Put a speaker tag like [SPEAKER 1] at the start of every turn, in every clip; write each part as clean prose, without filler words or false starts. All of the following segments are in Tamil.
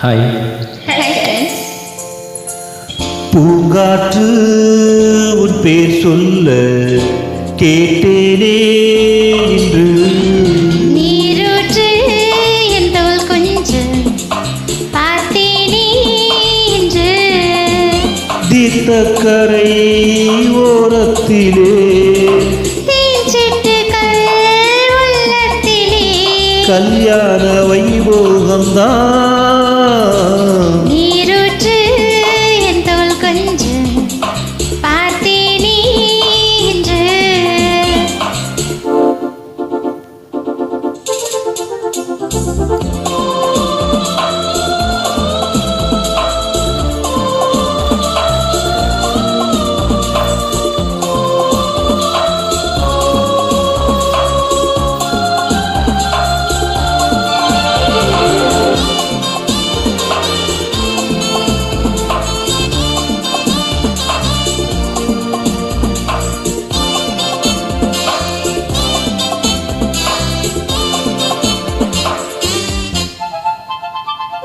[SPEAKER 1] ஹாய்.
[SPEAKER 2] Hi friends.
[SPEAKER 3] பூங்காற்று உன் பேர் சொல்ல கேட்டேனே இன்று.
[SPEAKER 2] நீரூற்று என் தோள் கொஞ்சம் பார்த்தேனே இன்று.
[SPEAKER 3] தீர்த்தக்கரை ஓரத்திலே
[SPEAKER 2] தேன்சிட்டுகள் உள்ளத்திலே
[SPEAKER 3] கல்யாண வைபோகம்தான்.
[SPEAKER 2] நீரூற்று என் தோள் கொஞ்சம் பார்த்தேனே இன்று.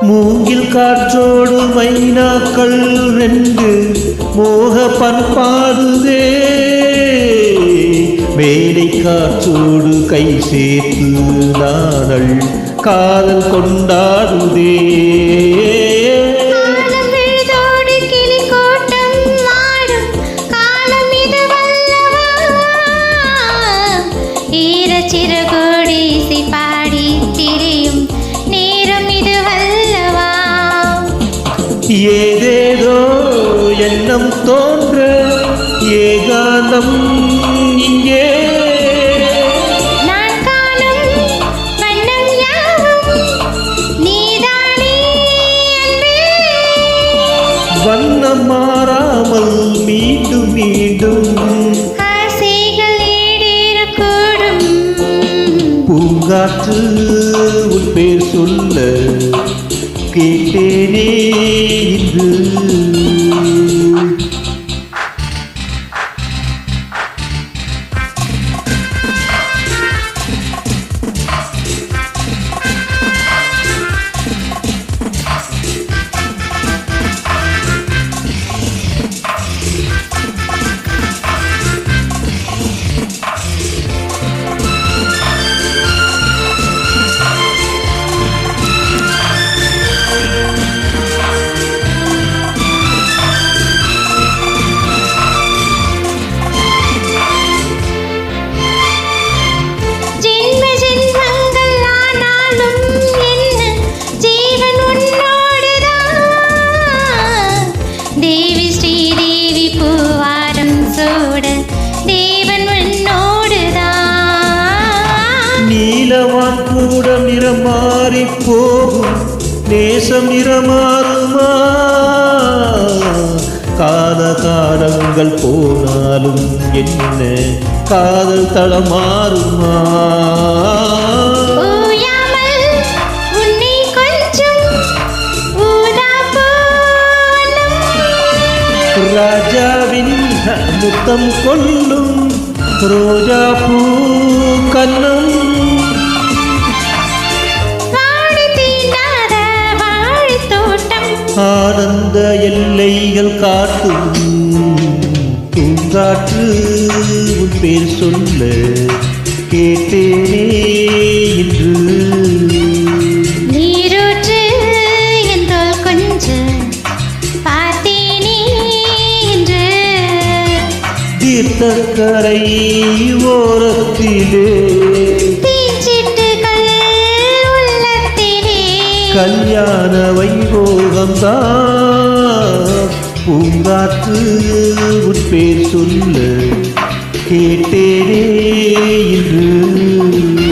[SPEAKER 3] மூங்கில் காற்றோடு மைனாக்கள் ரெண்டு மோக பண்பாடுதே. மேலை காற்றோடு கை சேர்த்து நாங்கள் காதல் கொண்டாடுதே.
[SPEAKER 2] காலம் விழுதோடு கிளி கோட்டம் ஆடும் காலம் இது வல்லவா. ஈரச்சிறகோடு இசை பாடி திரியும் நேரம் இது வல்லவா.
[SPEAKER 3] ஏதேதோ எண்ணம் தோன்ற ஏகாந்தம் இங்கே.
[SPEAKER 2] நான் காணும் வண்ணம் யாவும் நீதானே அன்பே.
[SPEAKER 3] வண்ணம் மாறாமல் மீண்டும் மீண்டும்
[SPEAKER 2] ஆசைகள் ஈடேறக்கூடும்.
[SPEAKER 3] பூங்காற்று உன் பேர் சொல்ல கேட்டேனே இன்று.
[SPEAKER 2] ஜென்ம ஜென்மங்கள் ஆனாலும் என்ன ஜீவன் உன்னோடுதான். தேவி ஸ்ரீதேவி பூவாரம் சூட தேவன் உன்னோடுதான்.
[SPEAKER 3] நீலவான் கூட நிறம் மாறி போகும் நேசம் நிறமாறுமா. காலங்கள் போனாலும் என்ன காதல் தளமாறுமா.
[SPEAKER 2] ஓயாமல் உன்னை கொஞ்சம் ஊதாப்பூனம்.
[SPEAKER 3] ராஜாவின் முத்தம் கொள்ளும் ரோஜா பூ கண்ணம்.
[SPEAKER 2] வாடி தீண்டாத வாழைத் தோட்டம்.
[SPEAKER 3] ஆனந்த எல்லைகள் காட்டும் பூங்காற்று உன் பேர் சொல்ல கேட்டேனே இன்று.
[SPEAKER 2] நீரூற்று என் தோள் கொஞ்சம் பார்த்தேனே இன்று.
[SPEAKER 3] தீர்த்தக்கரை ஓரத்திலே
[SPEAKER 2] தீச்சிட்டுகள் உள்ளத்திலே
[SPEAKER 3] கல்யாண வைபோகம்தான். பூங்காற்று உன் பேர் சொல்ல கேட்டேனே இன்று.